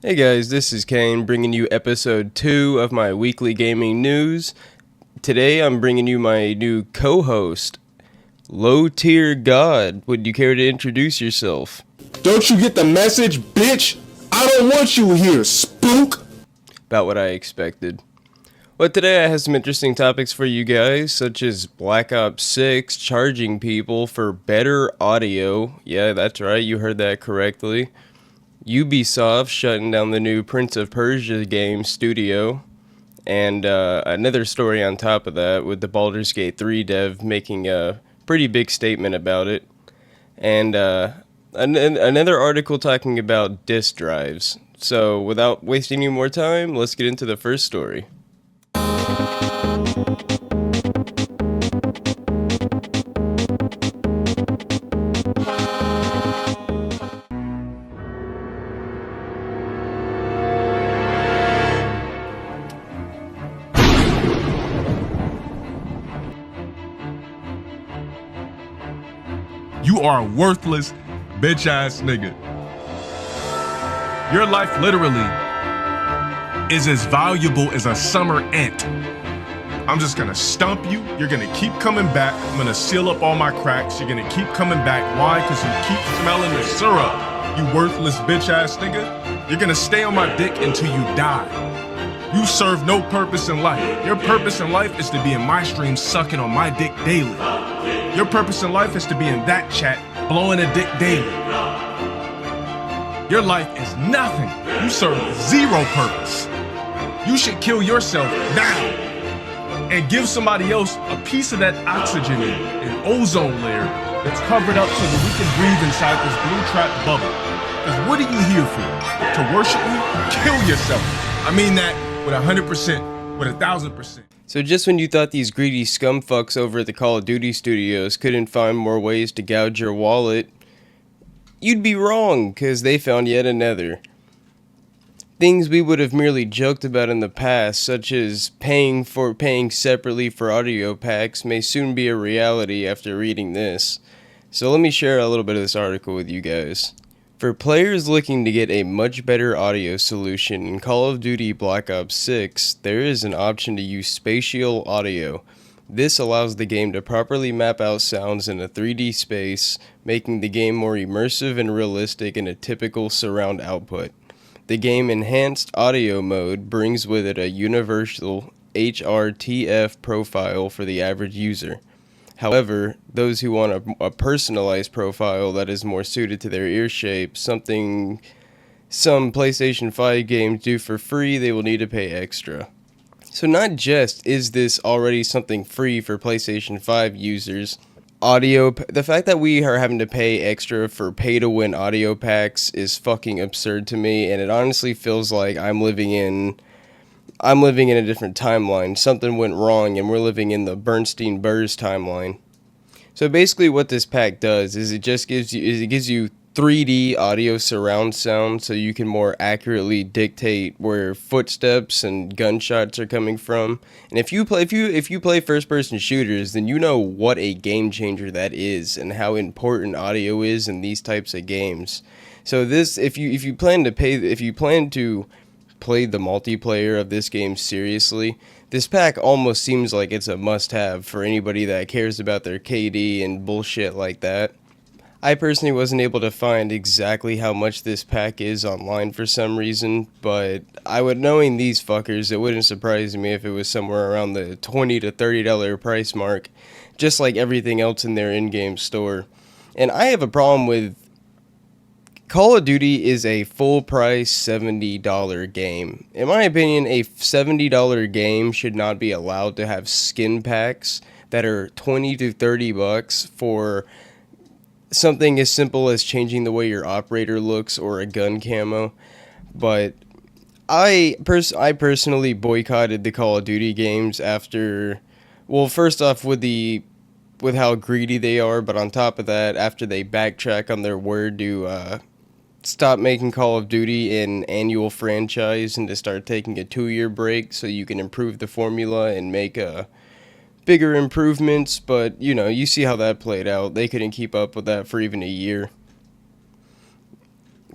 Hey guys, this is Kane bringing you episode 2 of my weekly gaming news. Today I'm bringing you my new co-host, Low Tier God. Would you care to introduce yourself? Don't you get the message, bitch? I don't want you here, spook! About what I expected. But today I have some interesting topics for you guys, such as Black Ops 6 charging people for better audio. Yeah, that's right, you heard that correctly. Ubisoft shutting down the new Prince of Persia game studio, and another story on top of that with the Baldur's Gate 3 dev making a pretty big statement about it, and another article talking about disk drives. So without wasting any more time, let's get into the first story. You are a worthless, bitch-ass nigga. Your life literally is as valuable as a summer ant. I'm just gonna stump you. You're gonna keep coming back. I'm gonna seal up all my cracks. You're gonna keep coming back. Why? Because you keep smelling the syrup, you worthless bitch-ass nigga. You're gonna stay on my dick until you die. You serve no purpose in life. Your purpose in life is to be in my stream sucking on my dick daily. Your purpose in life is to be in that chat blowing a dick daily. Your life is nothing. You serve zero purpose. You should kill yourself now and give somebody else a piece of that oxygen and ozone layer that's covered up so that we can breathe inside this blue trapped bubble. Because what are you here for? To worship me? Kill yourself. I mean that with 100%, with 1,000%. So just when you thought these greedy scumfucks over at the Call of Duty studios couldn't find more ways to gouge your wallet, you'd be wrong, because they found yet another. Things we would have merely joked about in the past, such as paying separately for audio packs, may soon be a reality after reading this. So let me share a little bit of this article with you guys. For players looking to get a much better audio solution in Call of Duty Black Ops 6, there is an option to use spatial audio. This allows the game to properly map out sounds in a 3D space, making the game more immersive and realistic in a typical surround output. The game Enhanced Audio Mode brings with it a universal HRTF profile for the average user. However, those who want a personalized profile that is more suited to their ear shape, something some PlayStation 5 games do for free, they will need to pay extra. So not just is this already something free for PlayStation 5 users, the fact that we are having to pay extra for pay-to-win audio packs is fucking absurd to me, and it honestly feels like I'm living in a different timeline. Something went wrong and we're living in the Bernstein-Burrs timeline. So basically what this pack does is it gives you 3D audio surround sound so you can more accurately dictate where footsteps and gunshots are coming from. And if you play first-person shooters, then you know what a game changer that is and how important audio is in these types of games. So this if you plan to play the multiplayer of this game seriously, this pack almost seems like it's a must-have for anybody that cares about their KD and bullshit like that. I personally wasn't able to find exactly how much this pack is online for some reason, but knowing these fuckers, it wouldn't surprise me if it was somewhere around the $20 to $30 price mark, just like everything else in their in-game store. And I have a problem with Call of Duty is a full price $70 game. In my opinion, a $70 game should not be allowed to have skin packs that are $20 to $30 for something as simple as changing the way your operator looks or a gun camo. But I personally boycotted the Call of Duty games after, well, first off with how greedy they are, but on top of that, after they backtrack on their word to stop making Call of Duty an annual franchise and to start taking a 2-year break so you can improve the formula and make bigger improvements. But you see how that played out. They couldn't keep up with that for even a year.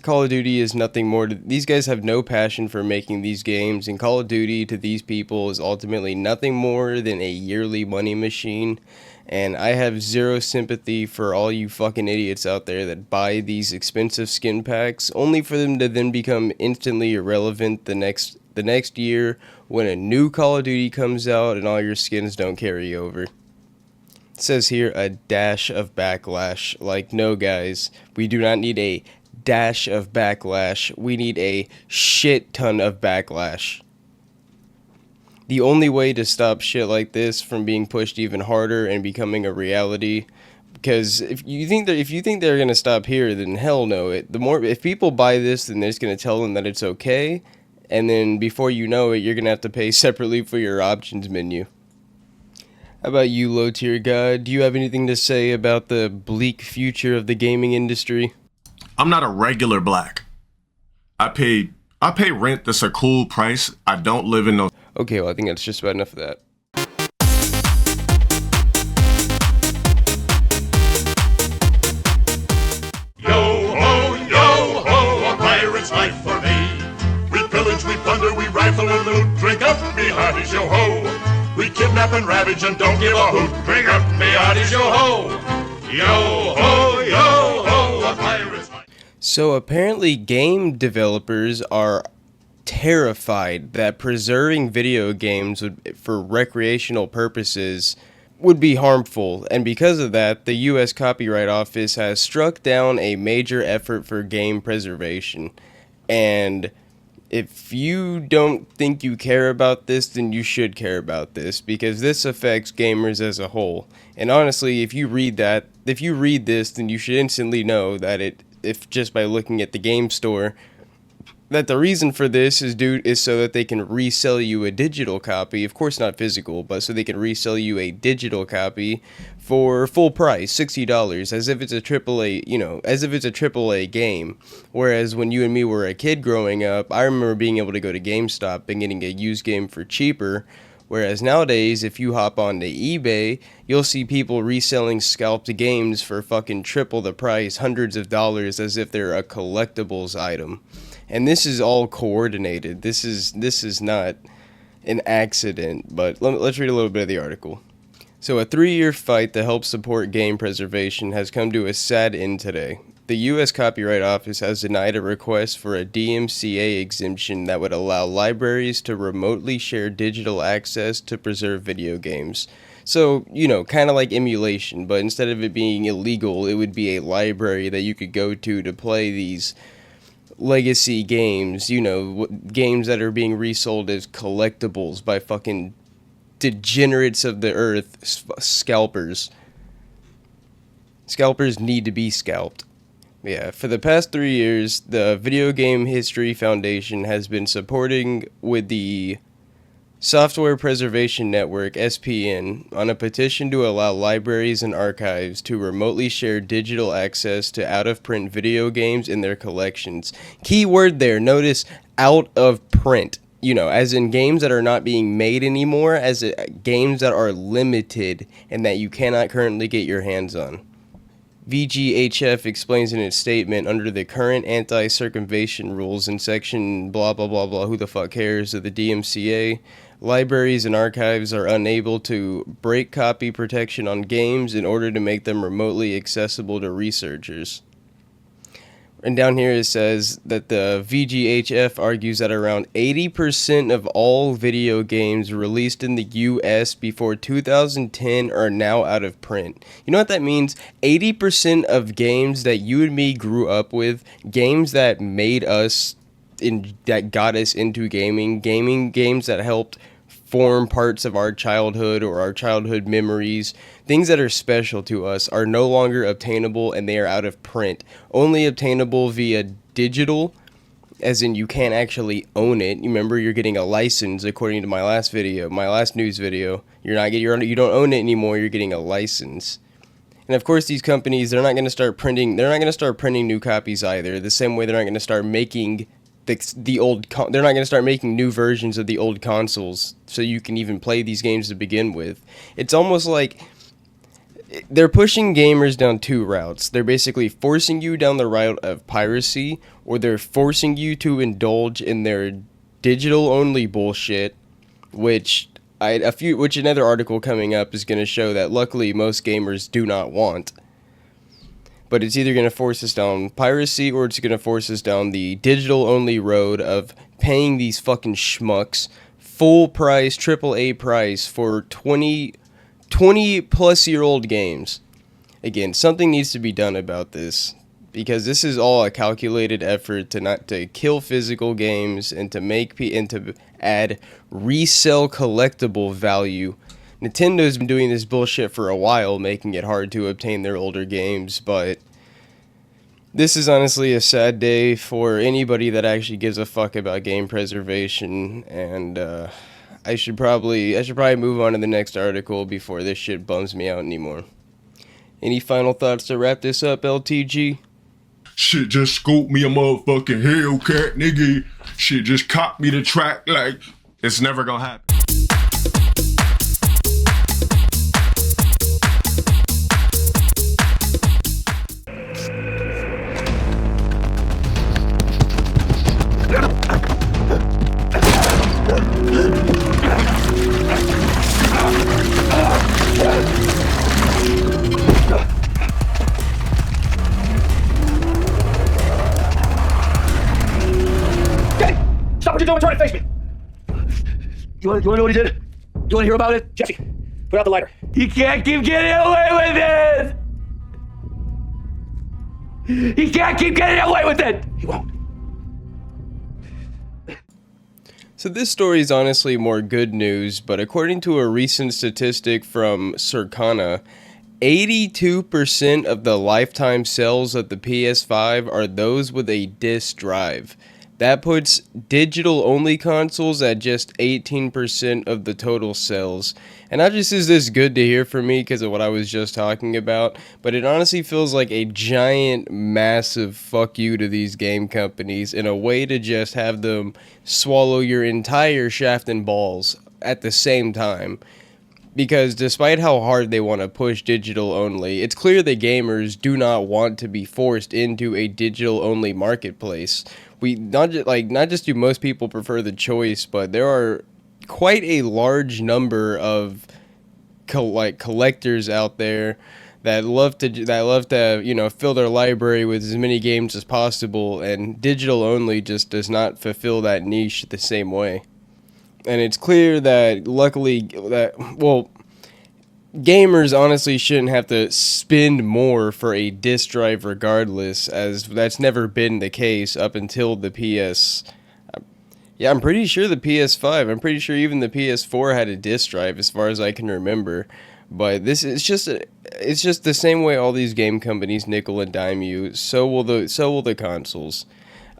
Call of Duty is nothing more to, these guys have no passion for making these games, and Call of Duty to these people is ultimately nothing more than a yearly money machine. And I have zero sympathy for all you fucking idiots out there that buy these expensive skin packs only for them to then become instantly irrelevant the next year when a new Call of Duty comes out and all your skins don't carry over. It says here a dash of backlash. Like, no guys, we do not need a dash of backlash. We need a shit ton of backlash. The only way to stop shit like this from being pushed even harder and becoming a reality, because if you think they're gonna stop here, then hell no. If people buy this, then they're just gonna tell them that it's okay, and then before you know it, you're gonna have to pay separately for your options menu. How about you, low tier god? Do you have anything to say about the bleak future of the gaming industry? I'm not a regular black. I pay rent that's a cool price. I don't live in no... Okay, well, I think that's just about enough of that. Yo ho, a pirate's life for me. We pillage, we plunder, we rifle and loot. Drink up, me hearties, yo ho. We kidnap and ravage and don't give a hoot. Drink up, me hearties, yo ho. Yo ho, a pirate's life. So apparently game developers are terrified that preserving video games for recreational purposes would be harmful, and because of that, the U.S. Copyright Office has struck down a major effort for game preservation. And if you don't think you care about this, then you should care about this, because this affects gamers as a whole. And honestly, if you read this, then you should instantly know that if just by looking at the game store, that the reason for this is so that they can resell you a digital copy, of course not physical, but so they can resell you a digital copy for full price, $60, as if it's a AAA game. Whereas when you and me were a kid growing up, I remember being able to go to GameStop and getting a used game for cheaper. Whereas nowadays, if you hop onto eBay, you'll see people reselling scalped games for fucking triple the price, hundreds of dollars, as if they're a collectibles item. And this is all coordinated. This is not an accident, but let's read a little bit of the article. So a 3-year fight to help support game preservation has come to a sad end today. The U.S. Copyright Office has denied a request for a DMCA exemption that would allow libraries to remotely share digital access to preserve video games. So, kind of like emulation, but instead of it being illegal, it would be a library that you could go to play these legacy games, games that are being resold as collectibles by fucking degenerates of the earth, scalpers. Scalpers need to be scalped. Yeah, for the past 3 years, the Video Game History Foundation has been supporting with the Software Preservation Network, SPN, on a petition to allow libraries and archives to remotely share digital access to out-of-print video games in their collections. Key word there, notice out of print. As in games that are not being made anymore, games that are limited and that you cannot currently get your hands on. VGHF explains in its statement, under the current anti-circumvention rules in section blah blah blah blah who the fuck cares of the DMCA, libraries and archives are unable to break copy protection on games in order to make them remotely accessible to researchers. And down here it says that the VGHF argues that around 80% of all video games released in the US before 2010 are now out of print. You know what that means? 80% of games that you and me grew up with, games that made us, that got us into gaming games that helped form parts of our childhood or our childhood memories, things that are special to us, are no longer obtainable and they are out of print. Only obtainable via digital, as in you can't actually own it. You remember, you're getting a license according to my last news video. You don't own it anymore, you're getting a license. And of course these companies, they're not going to start printing new copies either, the same way they're not going to start making they're not going to start making new versions of the old consoles so you can even play these games to begin with. It's almost like they're pushing gamers down two routes. They're basically forcing you down the route of piracy, or they're forcing you to indulge in their digital only bullshit, which another article coming up is going to show that luckily most gamers do not want. But it's either going to force us down piracy, or it's going to force us down the digital only road of paying these fucking schmucks full price, AAA price for 20 plus year old games. Again, something needs to be done about this, because this is all a calculated effort to kill physical games and to add resell collectible value. Nintendo's been doing this bullshit for a while, making it hard to obtain their older games, but this is honestly a sad day for anybody that actually gives a fuck about game preservation, and I should probably move on to the next article before this shit bums me out anymore. Any final thoughts to wrap this up, LTG? Shit just scooped me a motherfucking Hellcat, nigga. Shit just copped me the track like it's never gonna happen. Stop what you're doing, trying to face me! You wanna know what he did? You wanna hear about it? Jesse, put out the lighter. He can't keep getting away with it! He can't keep getting away with it! He won't. So this story is honestly more good news, but according to a recent statistic from Circana, 82% of the lifetime sales of the PS5 are those with a disc drive. That puts digital-only consoles at just 18% of the total sales. And not just is this good to hear for me because of what I was just talking about, but it honestly feels like a giant, massive fuck you to these game companies in a way to just have them swallow your entire shaft and balls at the same time. Because despite how hard they want to push digital only, it's clear that gamers do not want to be forced into a digital only marketplace. Not just do most people prefer the choice, but there are quite a large number of collectors out there that love to fill their library with as many games as possible, and digital only just does not fulfill that niche the same way. And it's clear that gamers honestly shouldn't have to spend more for a disc drive regardless, as that's never been the case up until the PS. Yeah, I'm pretty sure the PS5, I'm pretty sure even the PS4 had a disc drive as far as I can remember. But it's just the same way all these game companies nickel and dime you, so will the consoles.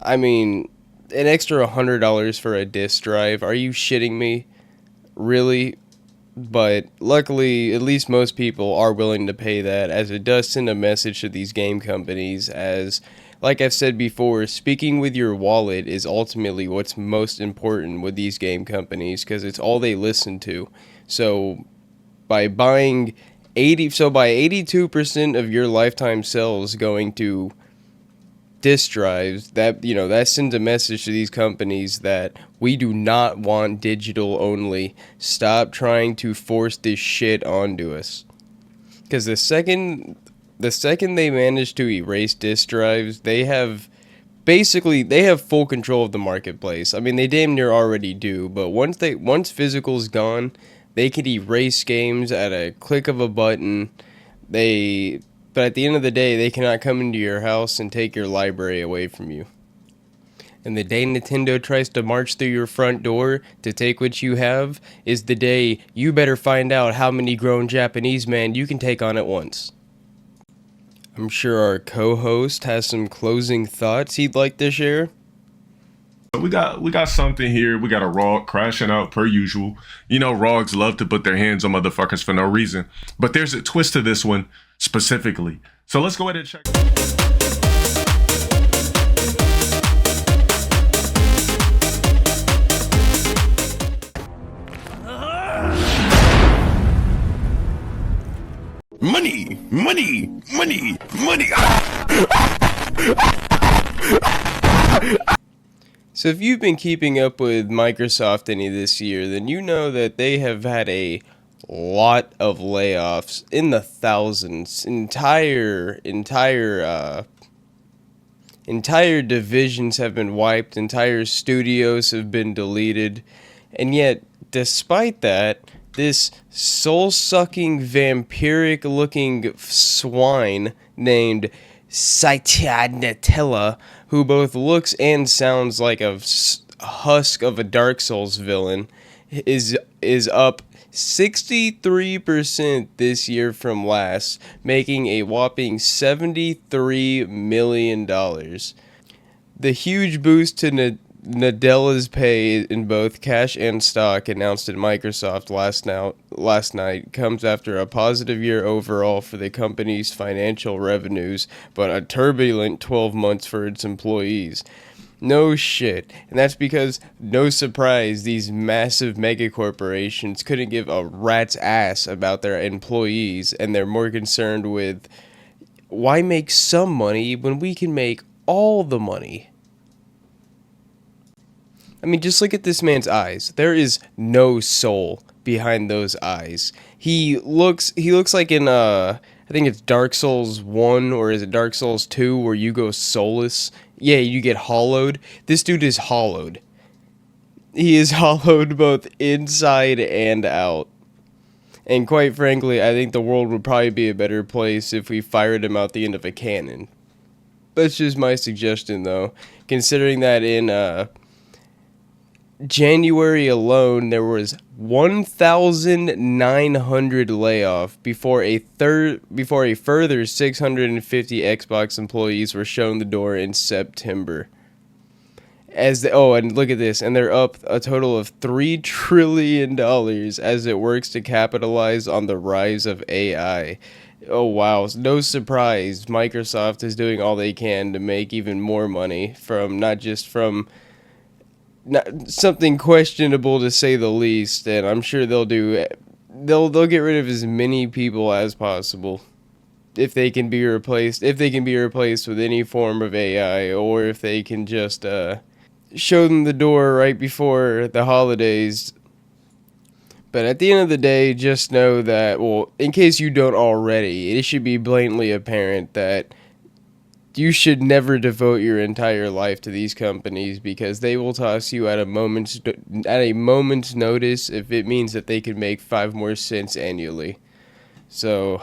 I mean, an extra $100 for a disc drive, are you shitting me? Really? But luckily, at least most people are willing to pay that, as it does send a message to these game companies, as, like I've said before, speaking with your wallet is ultimately what's most important with these game companies, because it's all they listen to. So by 82% of your lifetime sales going to disc drives, that sends a message to these companies that we do not want digital only. Stop trying to force this shit onto us. Because the second they manage to erase disc drives, they have full control of the marketplace. I mean, they damn near already do, but once physical's gone, they can erase games at a click of a button. But at the end of the day, they cannot come into your house and take your library away from you. And the day Nintendo tries to march through your front door to take what you have is the day you better find out how many grown Japanese men you can take on at once. I'm sure our co-host has some closing thoughts he'd like to share. We got something here. We got a ROG crashing out per usual. You know, ROGs love to put their hands on motherfuckers for no reason. But there's a twist to this one specifically. So let's go ahead and check. Money, money, money, money. So if you've been keeping up with Microsoft any this year, then you know that they have had a lot of layoffs in the thousands. Entire divisions have been wiped, entire studios have been deleted, and yet, despite that, this soul-sucking, vampiric-looking swine named Satya Nadella, who both looks and sounds like a husk of a Dark Souls villain, is up 63% this year from last, making a whopping $73 million. The huge boost to Nadella's pay in both cash and stock announced at Microsoft last night comes after a positive year overall for the company's financial revenues, but a turbulent 12 months for its employees. No shit. And that's because, no surprise, these massive mega corporations couldn't give a rat's ass about their employees, and they're more concerned with, why make some money when we can make all the money? I mean, just look at this man's eyes. There is no soul behind those eyes. He looks like in I think it's Dark Souls 1 or is it Dark Souls 2 where you go soulless. Yeah, you get hollowed. This dude is hollowed. He is hollowed both inside and out. And quite frankly, I think the world would probably be a better place if we fired him out the end of a cannon. That's just my suggestion, though. Considering that in January alone, there was 1,900 layoff before a further 650 Xbox employees were shown the door in September. And look at this, and they're up a total of $3 trillion as it works to capitalize on the rise of AI. Oh wow, no surprise, Microsoft is doing all they can to make even more money from something questionable to say the least, and I'm sure they'll get rid of as many people as possible if they can be replaced with any form of AI, or if they can just show them the door right before the holidays. But at the end of the day, just know that, well, in case you don't already, it should be blatantly apparent that you should never devote your entire life to these companies, because they will toss you at a moment's notice if it means that they can make 5 more cents annually. So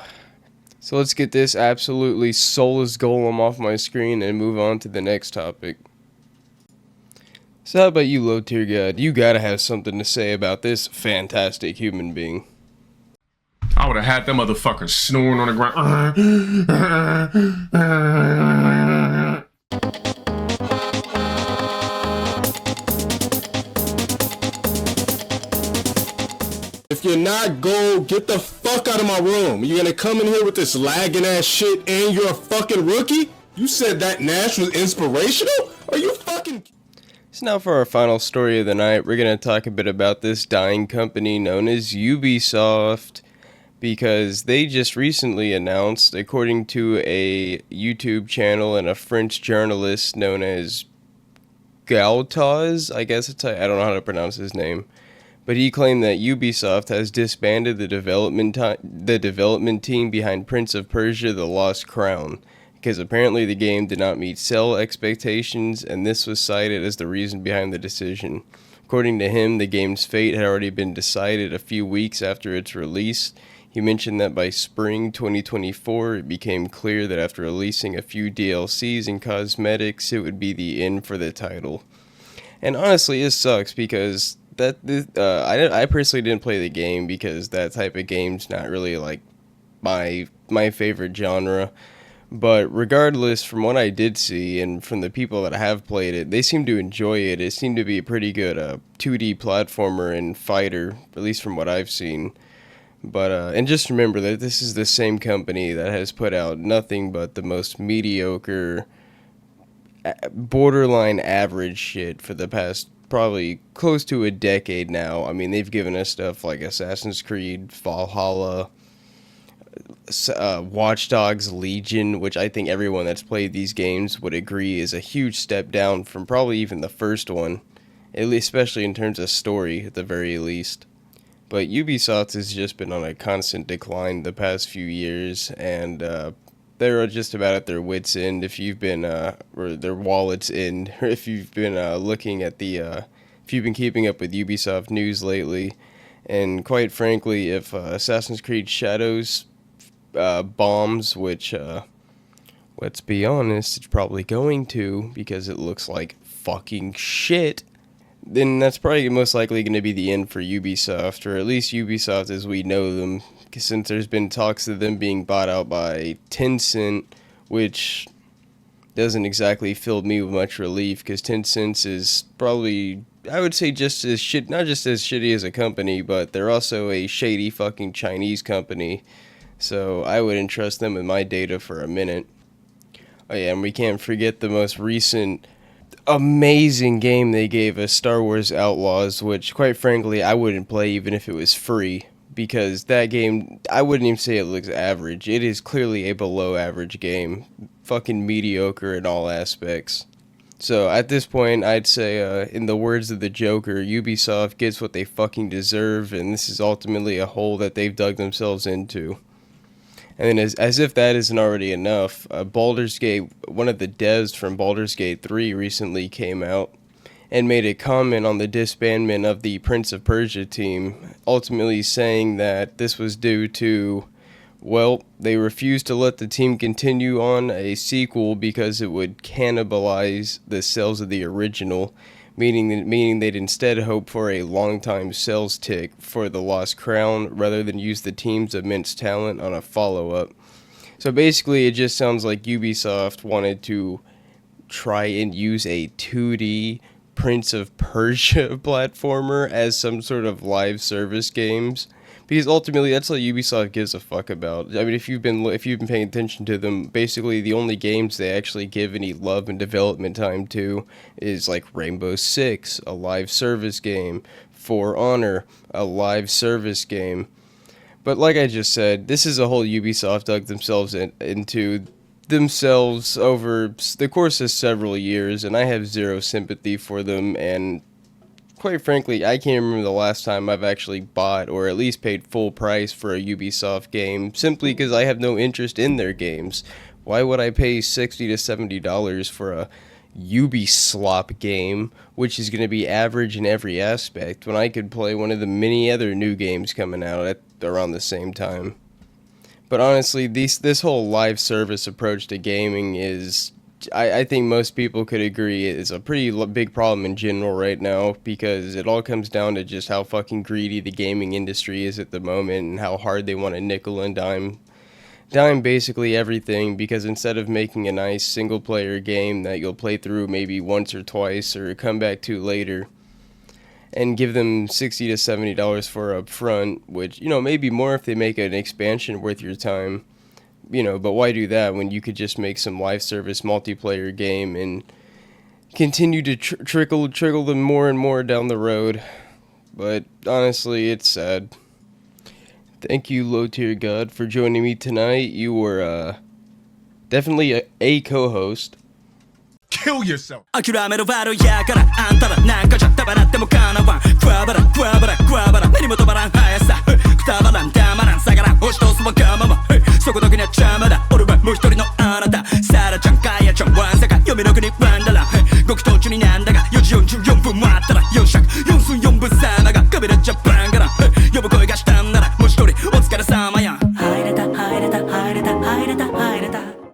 let's get this absolutely soulless golem off my screen and move on to the next topic. So how about you, low tier god? You gotta have something to say about this fantastic human being. I would have had them motherfuckers snoring on the ground. If you're not gold, get the fuck out of my room. You're gonna come in here with this lagging ass shit and you're a fucking rookie? You said that Nash was inspirational? Are you fucking... So now for our final story of the night, we're going to talk a bit about this dying company known as Ubisoft, because they just recently announced, according to a YouTube channel and a French journalist known as Gautaz, I don't know how to pronounce his name, but he claimed that Ubisoft has disbanded the development team behind Prince of Persia: The Lost Crown, because apparently the game did not meet sell expectations, and this was cited as the reason behind the decision. According to him, the game's fate had already been decided a few weeks after its release. He mentioned that by spring 2024, it became clear that after releasing a few DLCs and cosmetics, it would be the end for the title. And honestly, it sucks, because I personally didn't play the game, because that type of game's not really like my favorite genre. But regardless, from what I did see and from the people that have played it, they seem to enjoy it. It seemed to be a pretty good 2D platformer and fighter, at least from what I've seen. But and just remember that this is the same company that has put out nothing but the most mediocre, borderline average shit for the past probably close to a decade now. I mean, they've given us stuff like Assassin's Creed, Valhalla, Watch Dogs Legion, which I think everyone that's played these games would agree is a huge step down from probably even the first one, at least, especially in terms of story at the very least. But Ubisoft has just been on a constant decline the past few years, and they're just about at their wits' end if you've been, or their wallets' end, or if you've been looking at the, if you've been keeping up with Ubisoft news lately. And quite frankly, if Assassin's Creed Shadows bombs, which, let's be honest, it's probably going to, because it looks like fucking shit, then that's probably most likely going to be the end for Ubisoft, or at least Ubisoft as we know them, since there's been talks of them being bought out by Tencent, which doesn't exactly fill me with much relief, because Tencent is probably, I would say, just as not just as shitty as a company, but they're also a shady fucking Chinese company, so I wouldn't trust them with my data for a minute. Oh yeah, and we can't forget the most recent amazing game they gave us, Star Wars Outlaws, which quite frankly I wouldn't play even if it was free, because that game, I wouldn't even say it looks average. It is clearly a below average game, fucking mediocre in all aspects. So at this point, I'd say, in the words of the Joker, Ubisoft gets what they fucking deserve, and this is ultimately a hole that they've dug themselves into. And then as if that isn't already enough, Baldur's Gate, one of the devs from Baldur's Gate 3 recently came out and made a comment on the disbandment of the Prince of Persia team, ultimately saying that this was due to, well, they refused to let the team continue on a sequel because it would cannibalize the sales of the original, meaning they'd instead hope for a long-time sales tick for the Lost Crown rather than use the team's immense talent on a follow-up. So basically, it just sounds like Ubisoft wanted to try and use a 2D Prince of Persia platformer as some sort of live service games, because ultimately that's what Ubisoft gives a fuck about. I mean, if you've been paying attention to them, basically the only games they actually give any love and development time to is like Rainbow Six, a live service game, For Honor, a live service game. But like I just said, this is a whole Ubisoft dug themselves into themselves over the course of several years, and I have zero sympathy for them, and quite frankly, I can't remember the last time I've actually bought or at least paid full price for a Ubisoft game, simply because I have no interest in their games. Why would I pay $60 to $70 for a Ubislop game, which is going to be average in every aspect, when I could play one of the many other new games coming out at around the same time? But honestly, this whole live service approach to gaming is, I think most people could agree, is a pretty big problem in general right now, because it all comes down to just how fucking greedy the gaming industry is at the moment and how hard they want to nickel and dime basically everything, because instead of making a nice single player game that you'll play through maybe once or twice or come back to later and give them $60 to $70 for up front, which, maybe more if they make an expansion worth your time, but why do that when you could just make some live service multiplayer game and continue to trickle them more and more down the road? But honestly, it's sad. Thank you, Low Tier God, for joining me tonight. You were definitely a co-host. Kill yourself. 諦める悪やからあんたらなんかじゃったばらってもかなわんクワバラクワバラクワバラ目にも止まらん速さくたばらんたまらん下がらん押し通すわがままそこだけには邪魔だ俺はもう一人のあなたサラちゃんカヤちゃんワンサカ読みの国ワンダラン極途中になんだが